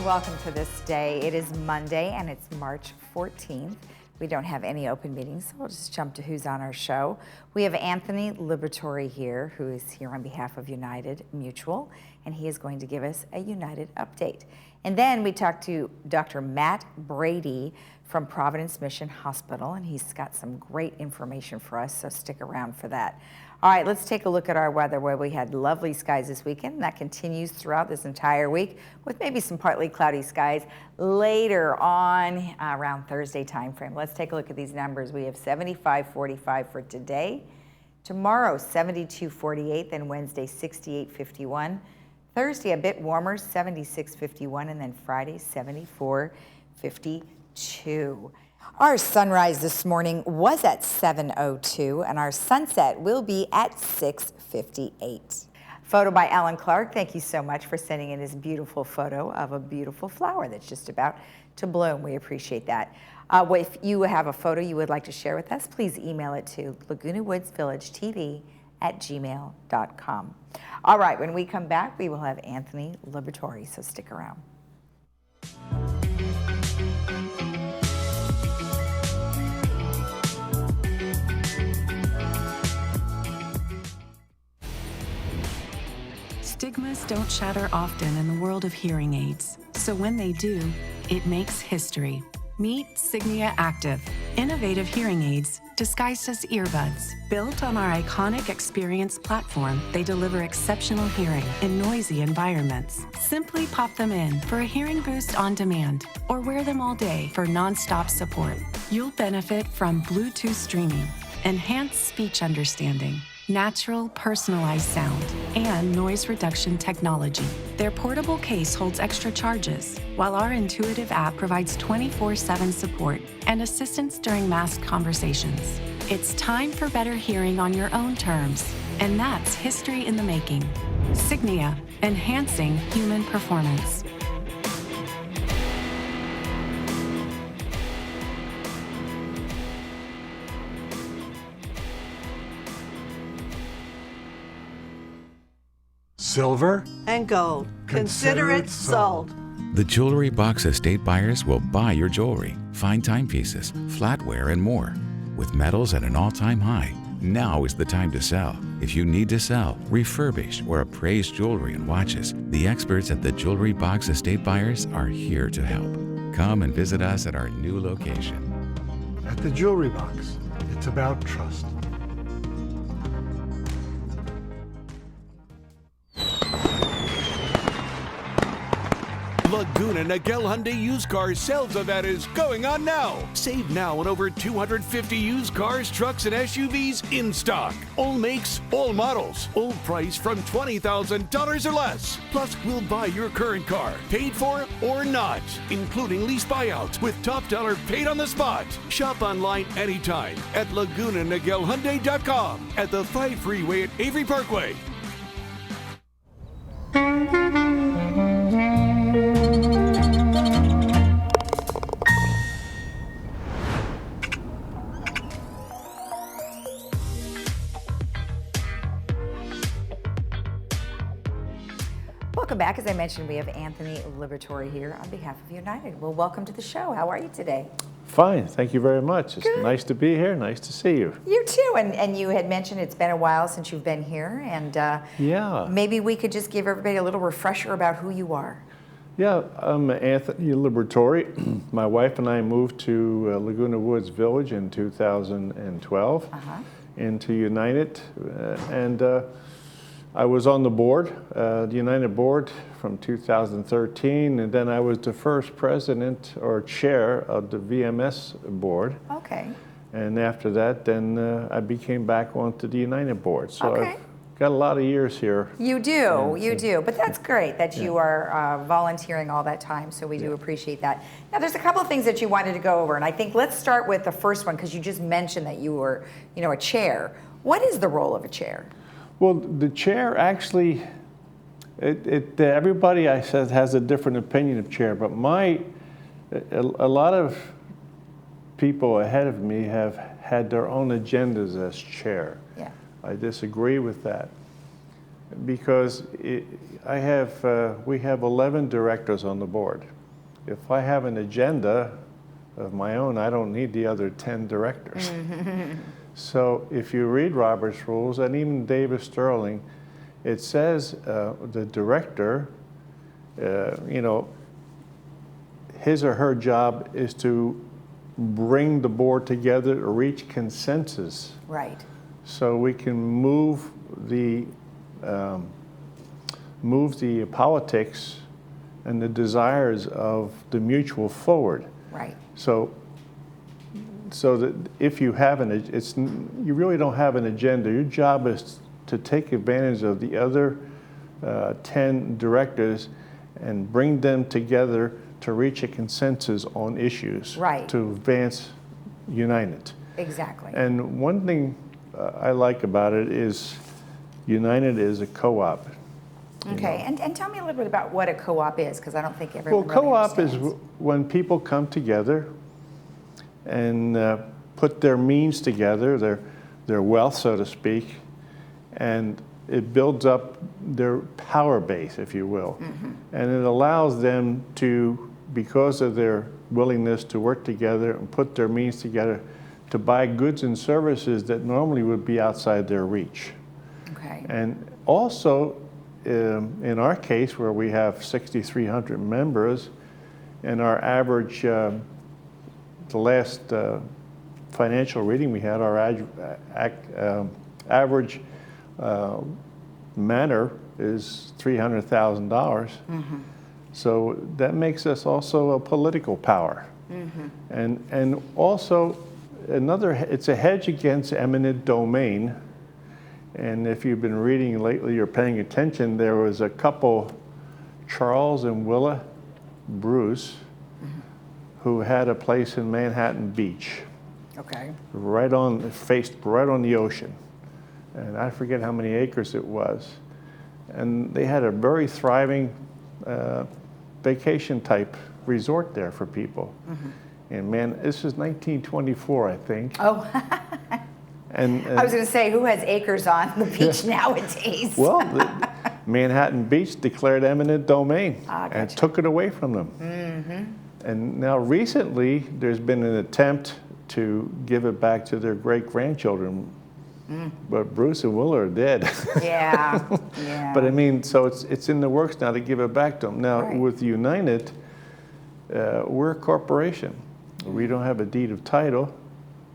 welcome to this day. It is Monday and it's March 14th. We don't have any open meetings, so we'll just jump to who's on our show. We have Anthony Liberatore here, who is here on behalf of United Mutual, and he is going to give us a United update. And then we talked to Dr. Matt Brady from Providence Mission Hospital, and he's got some great information for us, so stick around for that. All right, let's take a look at our weather, where we had lovely skies this weekend. That continues throughout this entire week with maybe some partly cloudy skies later on around Thursday timeframe. Let's take a look at these numbers. We have 75-45 for today. Tomorrow, 72-48, then Wednesday, 68-51. Thursday, a bit warmer, 76-51, and then Friday, 74-52. Our sunrise this morning was at 7:02, and our sunset will be at 6:58. Photo by Alan Clark. Thank you so much for sending in this beautiful photo of a beautiful flower that's just about to bloom. We appreciate that. If you have a photo you would like to share with us, please email it to Laguna Woods Village TV at gmail.com. All right, when we come back, we will have Anthony Liberatore, so stick around. Stigmas don't shatter often in the world of hearing aids, so when they do, it makes history. Meet Signia Active, innovative hearing aids disguised as earbuds. Built on our iconic Experience platform, they deliver exceptional hearing in noisy environments. Simply pop them in for a hearing boost on demand, or wear them all day for non-stop support. You'll benefit from Bluetooth streaming, enhanced speech understanding, natural, personalized sound, and noise reduction technology. Their portable case holds extra charges, while our intuitive app provides 24/7 support and assistance during masked conversations. It's time for better hearing on your own terms, and that's history in the making. Signia, enhancing human performance. Silver and gold. Consider it sold. The Jewelry Box Estate buyers will buy your jewelry, fine timepieces, flatware, and more. With metals at an all-time high, now is the time to sell. If you need to sell, refurbish, or appraise jewelry and watches, the experts at the Jewelry Box Estate buyers are here to help. Come and visit us at our new location. At the Jewelry Box, it's about trust. Laguna Niguel Hyundai used car sales event is going on now. Save now on over 250 used cars, trucks, and SUVs in stock. All makes, all models. All price from $20,000 or less. Plus, we'll buy your current car, paid for or not, including lease buyouts with top dollar paid on the spot. Shop online anytime at LagunaNiguelHyundai.com at the 5 freeway at Avery Parkway. Welcome back. As I mentioned, we have Anthony Liberatore here on behalf of United. Well, welcome to the show. How are you today? Fine. Thank you very much. It's nice to be here. Nice to see you. You too. And you had mentioned it's been a while since you've been here. And yeah, maybe we could just give everybody a little refresher about who you are. Yeah, I'm Anthony Liberatore. My wife and I moved to Laguna Woods Village in 2012 into United. I was on the board, the United board from 2013, and then I was the first president or chair of the VMS board. Okay. And after that, then I became back onto the United board. So okay. I've got a lot of years here. You do, you do. But that's great that you are volunteering all that time, so we do appreciate that. Now, there's a couple of things that you wanted to go over, and I think let's start with the first one, because you just mentioned that you were, a chair. What is the role of a chair? Well, the chair actually, everybody I said has a different opinion of chair, but a lot of people ahead of me have had their own agendas as chair. Yeah. I disagree with that because we have 11 directors on the board. if I have an agenda of my own, I don't need the other 10 directors. So if you read Robert's rules, and even Davis Sterling, it says the director, you know, his or her job is to bring the board together to reach consensus. Right. So we can move the politics and the desires of the mutual forward. Right. So that if you have you really don't have an agenda. Your job is to take advantage of the other 10 directors and bring them together to reach a consensus on issues. Right. To advance United. Exactly. And one thing I like about it is United is a co-op. Okay, and tell me a little bit about what a co-op is, because I don't think everyone Well, really co-op is understands. when people come together and put their means together, their wealth, so to speak, and it builds up their power base, if you will. And it allows them to, because of their willingness to work together and put their means together, to buy goods and services that normally would be outside their reach. Okay. And also, in our case, where we have 6,300 members, and our average, the last financial reading we had, our average manor is $300,000. So that makes us also a political power. And also, it's a hedge against eminent domain. And if you've been reading lately or paying attention, there was a couple, Charles and Willa Bruce, who had a place in Manhattan Beach, Okay. faced right on the ocean. And I forget how many acres it was. And they had a very thriving vacation type resort there for people. And man, this is 1924, I think. Oh, And I was going to say, who has acres on the beach nowadays? well, Manhattan Beach declared eminent domain and Gotcha. took it away from them. And now recently, there's been an attempt to give it back to their great-grandchildren, but Bruce and Willa are dead. Yeah, yeah. But I mean, so it's in the works now to give it back to them. Now, Right. with United, we're a corporation. We don't have a deed of title.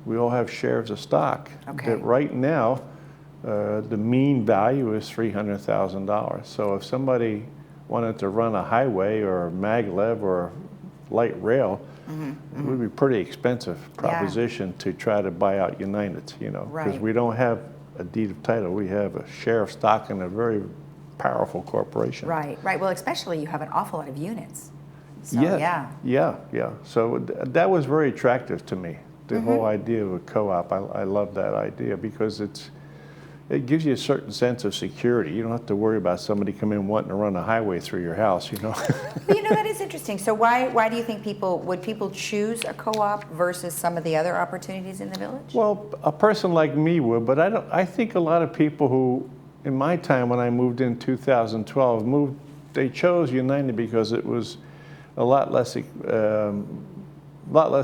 We all have shares of stock. Okay. That right now, the mean value is $300,000. So if somebody wanted to run a highway or a maglev or light rail, it would be a pretty expensive proposition to try to buy out United, you know, because Right. we don't have a deed of title. We have a share of stock in a very powerful corporation. Right, right. Well, especially you have an awful lot of units. So, Yeah. So that was very attractive to me. The whole idea of a co-op, I love that idea because it gives you a certain sense of security. You don't have to worry about somebody coming in wanting to run a highway through your house, you know. Well, you know, that is interesting. So why do you think would people choose a co-op versus some of the other opportunities in the village? Well, a person like me would, but I think a lot of people who, in my time when I moved in 2012, they chose United because it was a lot less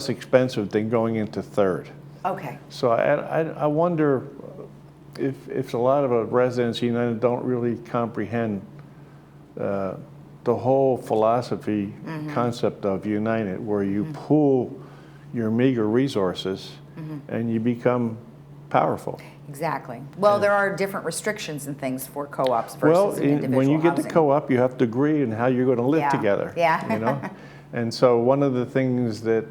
expensive than going into Third. Okay. So I wonder if a lot of residents of United don't really comprehend the whole philosophy concept of United, where you pool your meager resources and you become powerful. Exactly. Well, there are different restrictions and things for co-ops versus an individual when you get housing. to co-op, you have to agree on how you're going to live Yeah. together. Yeah. You know, and so one of the things that,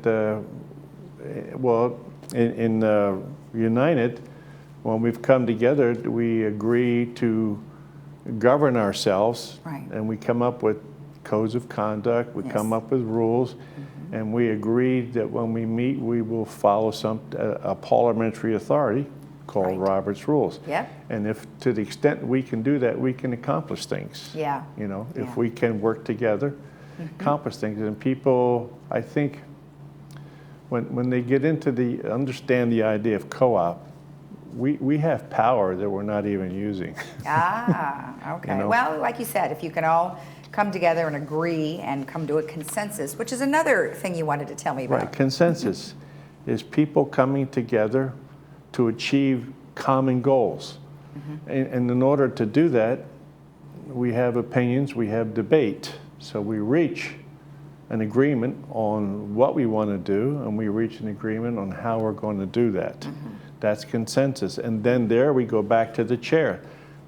in United, when we've come together, we agree to govern ourselves, Right. and we come up with codes of conduct. We Yes. come up with rules, and we agree that when we meet, we will follow a parliamentary authority called Right. Robert's Rules. Yep. And if, to the extent we can do that, we can accomplish things. Yeah. You know, Yeah. if we can work together, accomplish things. And people, I think, when they get into understand the idea of co-op, we have power that we're not even using. Okay. You know? Well, like you said, if you can all come together and agree and come to a consensus, which is another thing you wanted to tell me about. Right, consensus is people coming together to achieve common goals. And in order to do that, we have opinions, we have debate. So we reach an agreement on what we want to do, and we reach an agreement on how we're going to do that. That's consensus. And then there we go back to the chair.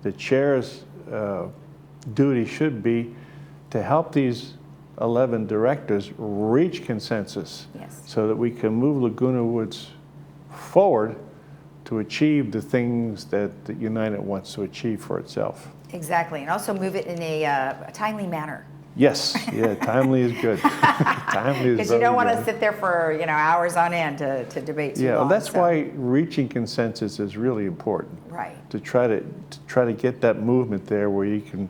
The chair's duty should be to help these 11 directors reach consensus, Yes. so that we can move Laguna Woods forward to achieve the things that United wants to achieve for itself. Exactly, and also move it in a timely manner. Yes, yeah, timely is good. Timely is Because you don't want to good. sit there for hours on end to debate too Yeah, long. that's so- why reaching consensus is really important. Right. To try to get that movement there where you can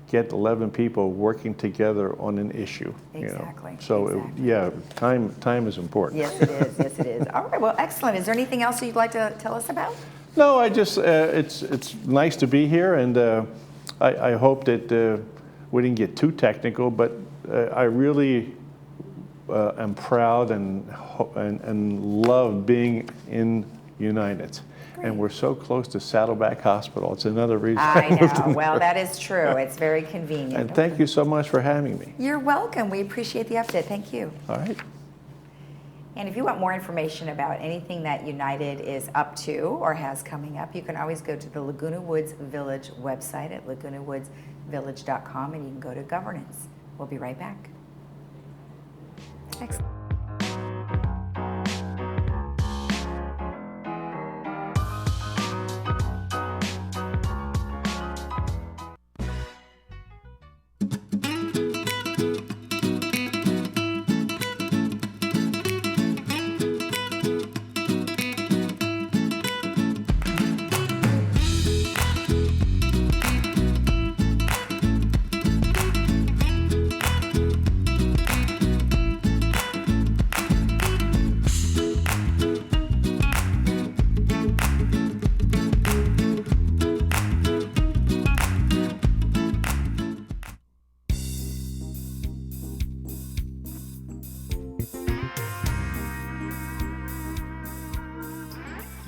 get 11 people working together on an issue. Exactly, So exactly. yeah, time is important. Yes, it is. Yes, it is. All right. Well, excellent. Is there anything else you'd like to tell us about? No, I just it's nice to be here, and I hope that we didn't get too technical, but I really am proud and love being in United. And we're so close to Saddleback Hospital. It's another reason. I moved know. in Well, there. that is true. It's very convenient. And thank you so much for having me. You're welcome. We appreciate the update. Thank you. All right. And if you want more information about anything that United is up to or has coming up, you can always go to the Laguna Woods Village website at lagunawoodsvillage.com, and you can go to governance. We'll be right back. Excellent.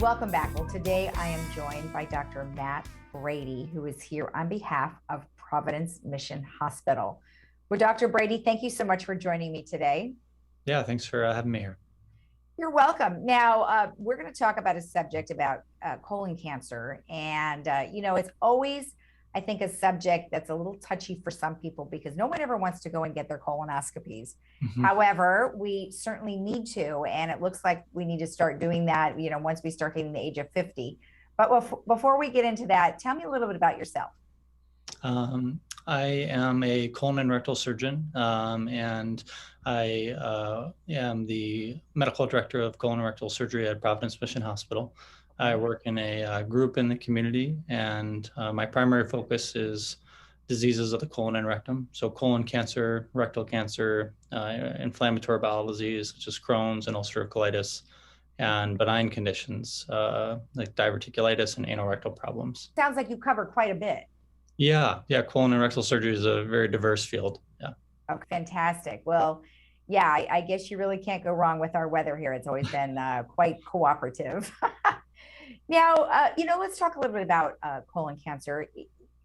Welcome back. Well, today I am joined by Dr. Matt Brady, who is here on behalf of Providence Mission Hospital. Well, Dr. Brady, thank you so much for joining me today. Yeah, thanks for having me here. You're welcome. Now, we're going to talk about a subject about colon cancer. And, it's always, I think, a subject that's a little touchy for some people because no one ever wants to go and get their colonoscopies. However, we certainly need to, and it looks like we need to start doing that, once we start hitting the age of 50. But before we get into that, tell me a little bit about yourself. I am a colon and rectal surgeon, and I am the medical director of colon and rectal surgery at Providence Mission Hospital. I work in a group in the community, and my primary focus is diseases of the colon and rectum. So colon cancer, rectal cancer, inflammatory bowel disease, such as Crohn's and ulcerative colitis, and benign conditions like diverticulitis and anorectal problems. Sounds like you cover quite a bit. Yeah, colon and rectal surgery is a very diverse field. Yeah. Oh, fantastic. Well, yeah, I guess you really can't go wrong with our weather here. It's always been quite cooperative. Now, let's talk a little bit about colon cancer.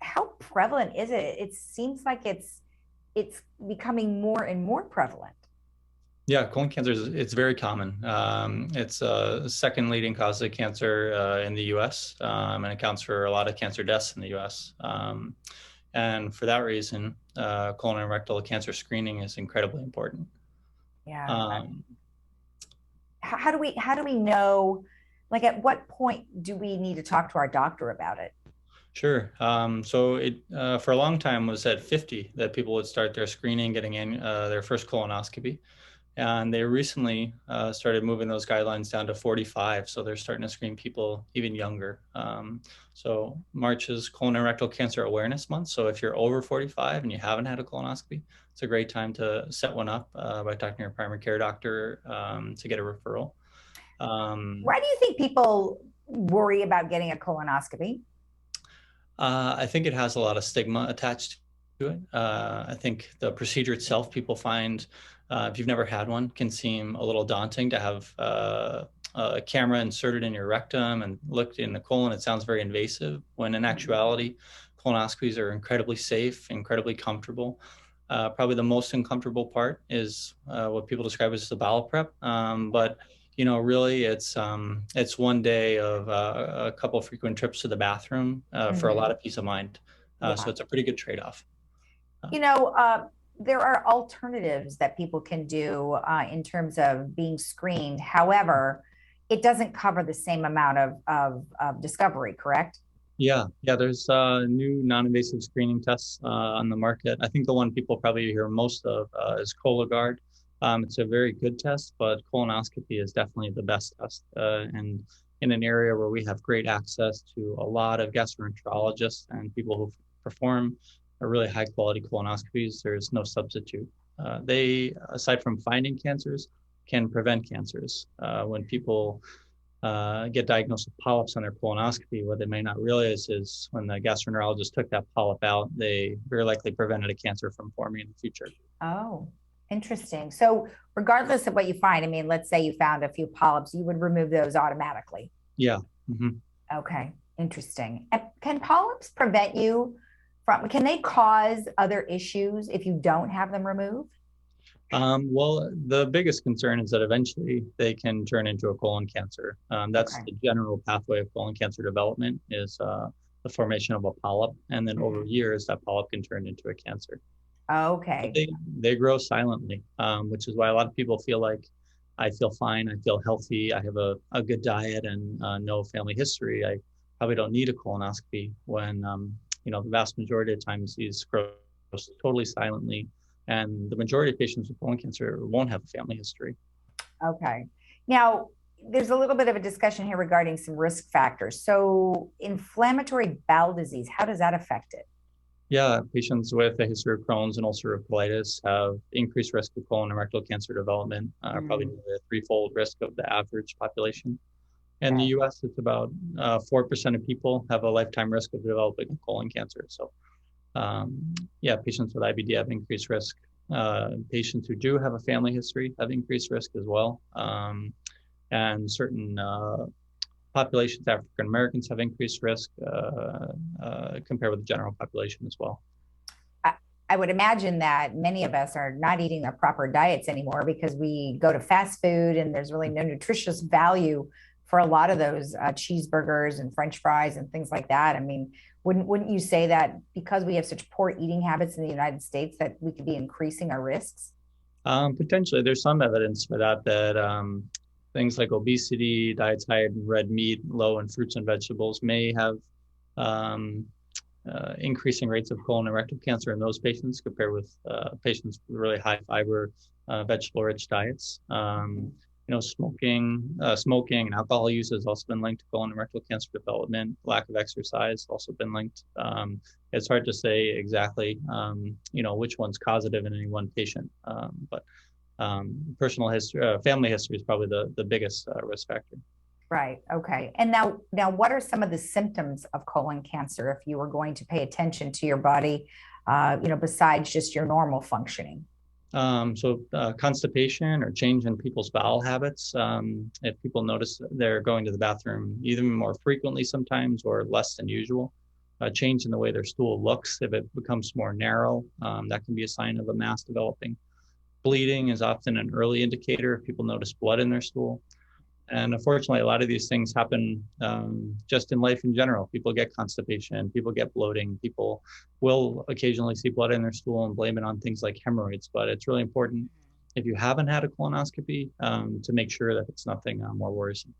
How prevalent is it? It seems like it's becoming more and more prevalent. Yeah, colon cancer it's very common. It's a second leading cause of cancer in the U.S. And accounts for a lot of cancer deaths in the U.S. And for that reason, colon and rectal cancer screening is incredibly important. Yeah. How do we know? Like, at what point do we need to talk to our doctor about it? Sure. So it for a long time was at 50 that people would start their screening, getting in their first colonoscopy. And they recently started moving those guidelines down to 45. So they're starting to screen people even younger. So March is Colon and Rectal Cancer Awareness Month. So if you're over 45 and you haven't had a colonoscopy, it's a great time to set one up by talking to your primary care doctor to get a referral. Why do you think people worry about getting a colonoscopy? I think it has a lot of stigma attached it. I think the procedure itself, people find, if you've never had one, can seem a little daunting to have a camera inserted in your rectum and looked in the colon. It sounds very invasive, when in actuality, colonoscopies are incredibly safe, incredibly comfortable. Probably the most uncomfortable part is what people describe as the bowel prep. But really, it's one day of a couple frequent trips to the bathroom for a lot of peace of mind. So it's a pretty good trade-off. You know, there are alternatives that people can do in terms of being screened. However, it doesn't cover the same amount of discovery, correct? Yeah, there's new non-invasive screening tests on the market. I think the one people probably hear most of is Cologuard. It's a very good test, but colonoscopy is definitely the best test. And in an area where we have great access to a lot of gastroenterologists and people who perform really high quality colonoscopies, there's no substitute. They, aside from finding cancers, can prevent cancers. When people get diagnosed with polyps on their colonoscopy, what they may not realize is when the gastroenterologist took that polyp out, they very likely prevented a cancer from forming in the future. Oh, interesting. So regardless of what you find, I mean, let's say you found a few polyps, you would remove those automatically. Yeah. Mm-hmm. Okay, interesting. And can polyps prevent you from, can they cause other issues if you don't have them removed? Well, the biggest concern is that eventually they can turn into a colon cancer. That's Okay. the general pathway of colon cancer development, is the formation of a polyp. And then over years, that polyp can turn into a cancer. Okay. They grow silently, which is why a lot of people feel like, I feel fine, I feel healthy, I have a good diet and no family history. I probably don't need a colonoscopy, when the vast majority of times these grow totally silently. And the majority of patients with colon cancer won't have a family history. Okay. Now, there's a little bit of a discussion here regarding some risk factors. So inflammatory bowel disease, how does that affect it? Yeah, patients with a history of Crohn's and ulcerative colitis have increased risk of colon and rectal cancer development, probably a threefold risk of the average population. In the US, it's about 4% of people have a lifetime risk of developing colon cancer. So patients with IBD have increased risk. Patients who do have a family history have increased risk as well. And certain populations, African Americans, have increased risk compared with the general population as well. I would imagine that many of us are not eating the proper diets anymore because we go to fast food and there's really no nutritious value for a lot of those cheeseburgers and French fries and things like that. I mean, wouldn't you say that because we have such poor eating habits in the United States that we could be increasing our risks? Potentially, there's some evidence for that things like obesity, diets high in red meat, low in fruits and vegetables may have increasing rates of colon and rectal cancer in those patients compared with patients with really high fiber, vegetable-rich diets. Smoking and alcohol use has also been linked to colon and rectal cancer development. Lack of exercise also been linked. It's hard to say exactly, which one's causative in any one patient, but personal history, family history is probably the biggest risk factor. Right. Okay. And now, what are some of the symptoms of colon cancer if you were going to pay attention to your body, besides just your normal functioning? Constipation or change in people's bowel habits. If people notice they're going to the bathroom even more frequently sometimes or less than usual, a change in the way their stool looks, if it becomes more narrow, that can be a sign of a mass developing. Bleeding is often an early indicator if people notice blood in their stool. And unfortunately, a lot of these things happen just in life in general. People get constipation, people get bloating, people will occasionally see blood in their stool and blame it on things like hemorrhoids. But it's really important, if you haven't had a colonoscopy, to make sure that it's nothing more worrisome.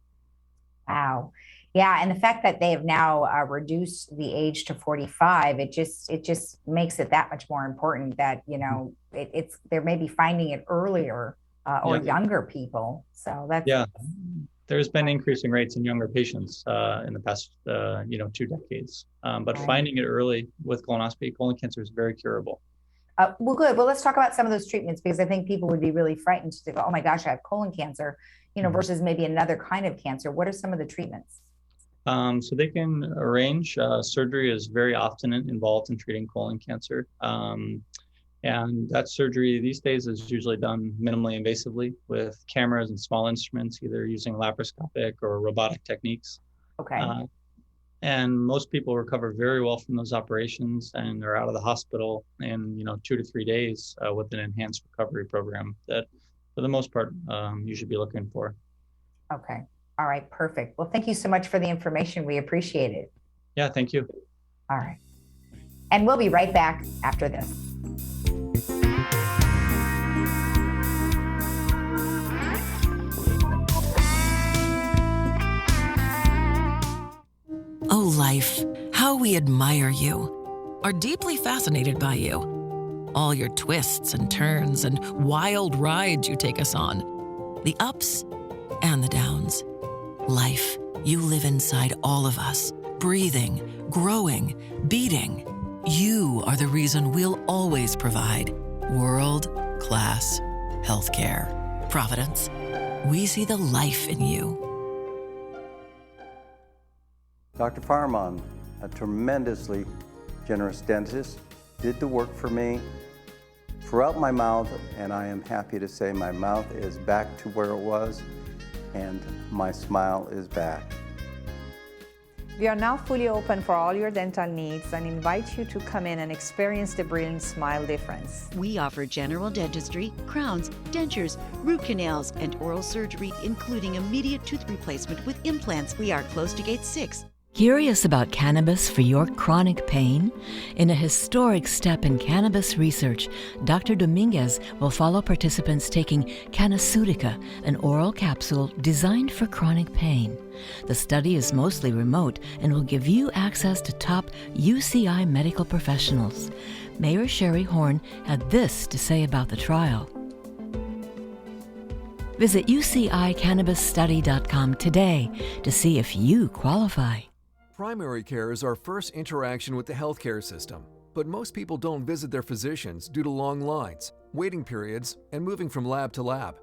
Wow. Yeah, and the fact that they have now reduced the age to 45, it just makes it that much more important that they're maybe finding it earlier or younger people. So that's there's been increasing rates in younger patients in the past 2 decades. But finding it early with colonoscopy, colon cancer is very curable. Well, good. Well, let's talk about some of those treatments because I think people would be really frightened to go, oh my gosh, I have colon cancer, versus maybe another kind of cancer. What are some of the treatments? So they can arrange. Surgery is very often involved in treating colon cancer. And that surgery these days is usually done minimally invasively with cameras and small instruments, either using laparoscopic or robotic techniques. Okay. And most people recover very well from those operations, and they're out of the hospital in 2 to 3 days with an enhanced recovery program that, for the most part, you should be looking for. Okay. All right. Perfect. Well, thank you so much for the information. We appreciate it. Yeah, thank you. All right. And we'll be right back after this. Oh, life, how we admire you, are deeply fascinated by you. All your twists and turns and wild rides you take us on, the ups and the downs. Life, you live inside all of us, breathing, growing, beating. You are the reason we'll always provide world-class healthcare. Providence, we see the life in you. Dr. Farman, a tremendously generous dentist, did the work for me throughout my mouth, and I am happy to say my mouth is back to where it was, and my smile is back. We are now fully open for all your dental needs and invite you to come in and experience the brilliant smile difference. We offer general dentistry, crowns, dentures, root canals, and oral surgery, including immediate tooth replacement with implants. We are close to Gate 6. Curious about cannabis for your chronic pain? In a historic step in cannabis research, Dr. Dominguez will follow participants taking Cannaceutica, an oral capsule designed for chronic pain. The study is mostly remote and will give you access to top UCI medical professionals. Mayor Sherry Horn had this to say about the trial. Visit UCICannabisStudy.com today to see if you qualify. Primary care is our first interaction with the healthcare system, but most people don't visit their physicians due to long lines, waiting periods, and moving from lab to lab.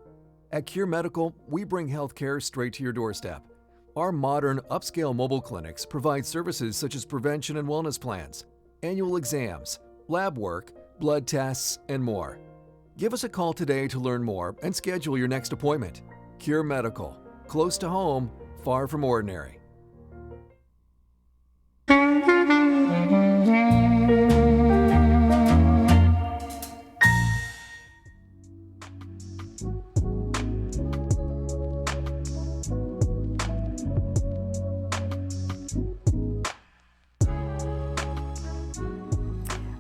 At Cure Medical, we bring healthcare straight to your doorstep. Our modern, upscale mobile clinics provide services such as prevention and wellness plans, annual exams, lab work, blood tests, and more. Give us a call today to learn more and schedule your next appointment. Cure Medical, close to home, far from ordinary.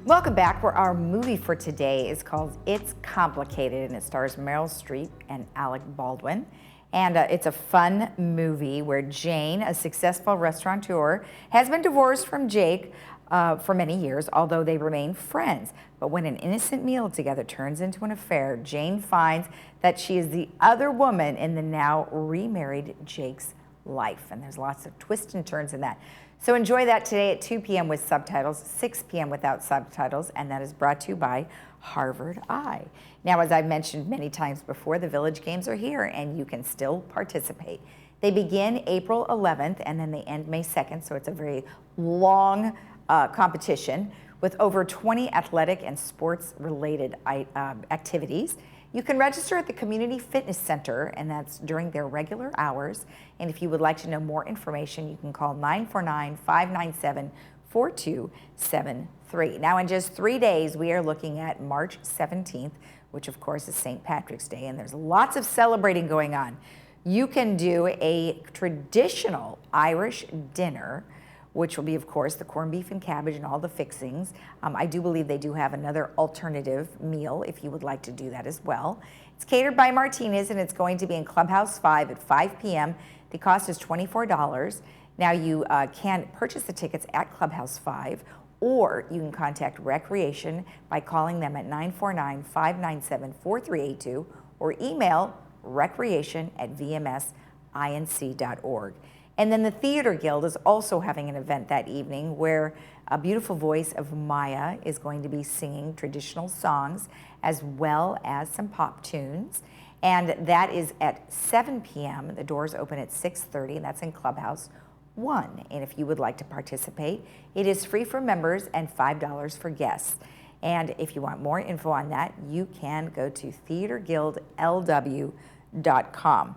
Welcome back, where our movie for today is called It's Complicated, and it stars Meryl Streep and Alec Baldwin. And it's a fun movie where Jane, a successful restaurateur, has been divorced from Jake for many years, although they remain friends. But when an innocent meal together turns into an affair, Jane finds that she is the other woman in the now remarried Jake's life. And there's lots of twists and turns in that. So enjoy that today at 2 p.m. with subtitles, 6 p.m. without subtitles, and that is brought to you by Harvard Eye. Now, as I've mentioned many times before, the Village Games are here, and you can still participate. They begin April 11th, and then they end May 2nd, so it's a very long competition with over 20 athletic and sports-related activities. You can register at the Community Fitness Center, and that's during their regular hours. And if you would like to know more information, you can call 949-597-4273. Now, in just 3 days, we are looking at March 17th, which of course is St. Patrick's Day, and there's lots of celebrating going on. You can do a traditional Irish dinner, which will be, of course, the corned beef and cabbage and all the fixings. I do believe they do have another alternative meal if you would like to do that as well. It's catered by Martinez, and it's going to be in Clubhouse 5 at 5 p.m. The cost is $24. Now, you can purchase the tickets at Clubhouse 5, or you can contact Recreation by calling them at 949-597-4382 or email recreation@vmsinc.org. And then the Theater Guild is also having an event that evening where a beautiful voice of Maya is going to be singing traditional songs as well as some pop tunes. And that is at 7 p.m. The doors open at 6:30, and that's in Clubhouse. And if you would like to participate, it is free for members and $5 for guests. And if you want more info on that, you can go to theaterguildlw.com.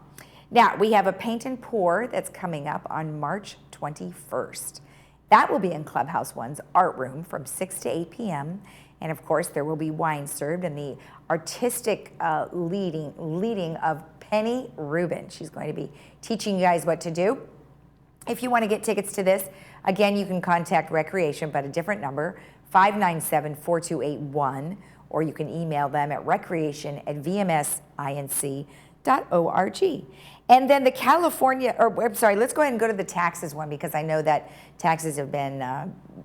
Now, we have a paint and pour that's coming up on March 21st. That will be in Clubhouse One's art room from 6 to 8 p.m. And of course, there will be wine served and the artistic leading of Penny Rubin. She's going to be teaching you guys what to do. If you want to get tickets to this, again, you can contact Recreation, but a different number, 597-4281, or you can email them at recreation@vmsinc.org. And then the California, or I'm sorry, let's go ahead and go to the taxes one because I know that taxes have been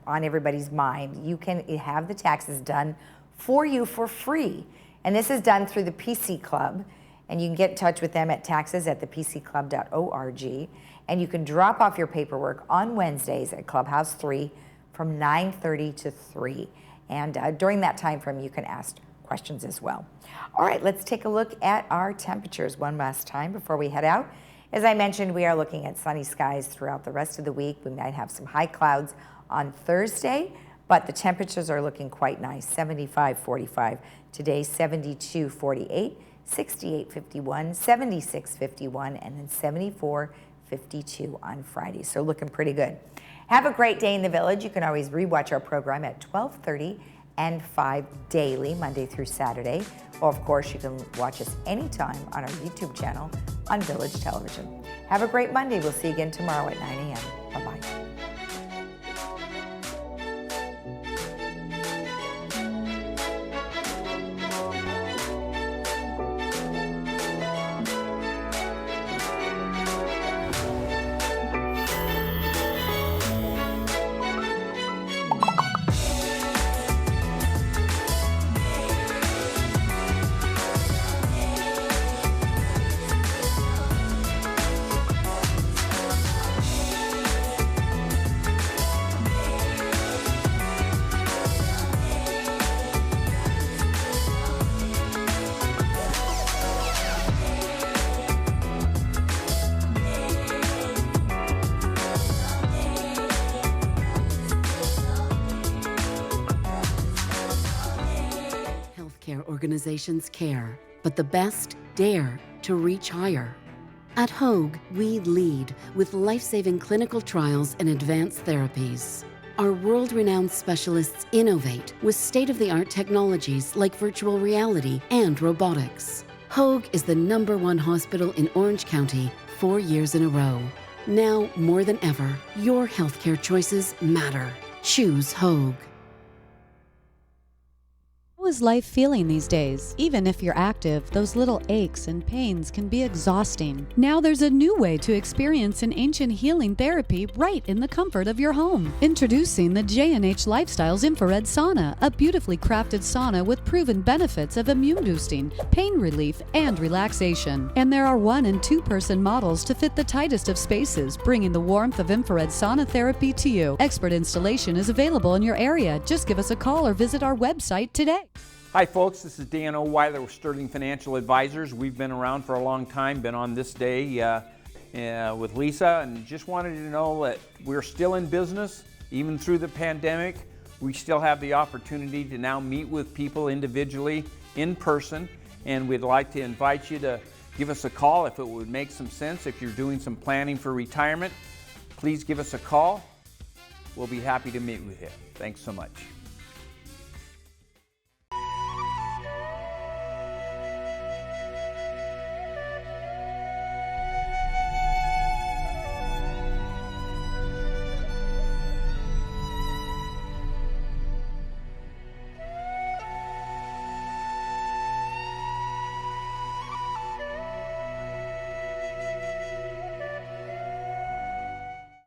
on everybody's mind. You can have the taxes done for you for free. And this is done through the PC Club. And you can get in touch with them at taxes@thepcclub.org. And you can drop off your paperwork on Wednesdays at Clubhouse 3 from 9:30 to 3. And during that time frame, you can ask questions as well. All right, let's take a look at our temperatures one last time before we head out. As I mentioned, we are looking at sunny skies throughout the rest of the week. We might have some high clouds on Thursday, but the temperatures are looking quite nice. 75-45 today, 72-48, 68-51, 76-51, and then 74-52 on Friday. So looking pretty good. Have a great day in the Village. You can always rewatch our program at 12:30 and 5 daily, Monday through Saturday. Or of course, you can watch us anytime on our YouTube channel on Village Television. Have a great Monday. We'll see you again tomorrow at 9 a.m. Bye-bye. Organizations care, but the best dare to reach higher. At Hoag, we lead with life-saving clinical trials and advanced therapies. Our world-renowned specialists innovate with state-of-the-art technologies like virtual reality and robotics. Hoag is the #1 hospital in Orange County 4 years in a row. Now, more than ever, your healthcare choices matter. Choose Hoag. How is life feeling these days? Even if you're active, those little aches and pains can be exhausting. Now there's a new way to experience an ancient healing therapy right in the comfort of your home. Introducing the J&H Lifestyles Infrared Sauna, a beautifully crafted sauna with proven benefits of immune boosting, pain relief, and relaxation. And there are 1- and 2-person models to fit the tightest of spaces, bringing the warmth of infrared sauna therapy to you. Expert installation is available in your area. Just give us a call or visit our website today. Hi folks, this is Dan O'Weiler with Sterling Financial Advisors. We've been around for a long time, been on ThisDay with Lisa, and just wanted to know that we're still in business, even through the pandemic. We still have the opportunity to now meet with people individually, in person, and we'd like to invite you to give us a call if it would make some sense. If you're doing some planning for retirement, please give us a call. We'll be happy to meet with you. Thanks so much.